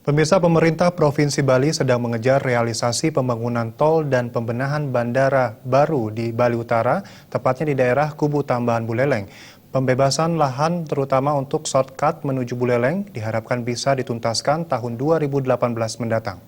Pemirsa, pemerintah Provinsi Bali sedang mengejar realisasi pembangunan tol dan pembenahan bandara baru di Bali Utara, tepatnya di daerah Kubu Tambahan Buleleng. Pembebasan lahan terutama untuk shortcut menuju Buleleng diharapkan bisa dituntaskan tahun 2018 mendatang.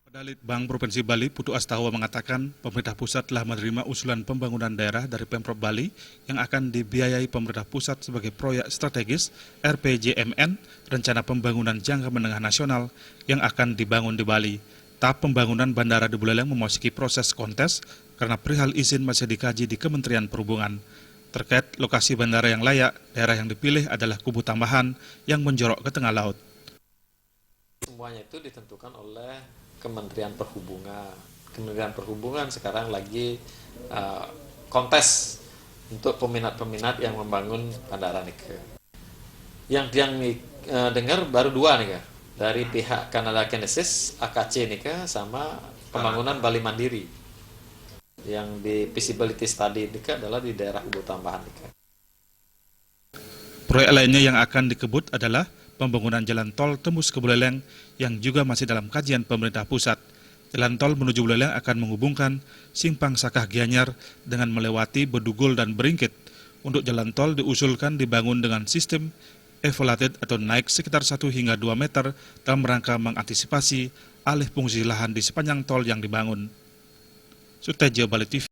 Pendalit Bank Provinsi Bali, Putu Astawa mengatakan pemerintah pusat telah menerima usulan pembangunan daerah dari Pemprov Bali yang akan dibiayai pemerintah pusat sebagai proyek strategis RPJMN, rencana pembangunan jangka menengah nasional yang akan dibangun di Bali. Tahap pembangunan bandara di Buleleng memasuki proses kontes karena perihal izin masih dikaji di Kementerian Perhubungan. Terkait lokasi bandara yang layak, daerah yang dipilih adalah Kubu Tambahan yang menjorok ke tengah laut. Semuanya itu ditentukan oleh Kementerian Perhubungan. Kementerian Perhubungan sekarang lagi kontes untuk peminat-peminat yang membangun bandara Nike. Yang dengar baru dua nih, dari pihak Canada Genesis, AKC Nike, sama pembangunan Bali Mandiri. Yang di feasibility study Nike adalah di daerah Kubu Tambahan Nike. Proyek lainnya yang akan dikebut adalah pembangunan jalan tol tembus ke Buleleng yang juga masih dalam kajian pemerintah pusat. Jalan tol menuju Buleleng akan menghubungkan Simpang Sakah Gianyar dengan melewati Bedugul dan Beringkit. Untuk jalan tol diusulkan dibangun dengan sistem elevated atau naik sekitar 1 hingga 2 meter dalam rangka mengantisipasi alih fungsi lahan di sepanjang tol yang dibangun. Sutejo, Bali TV.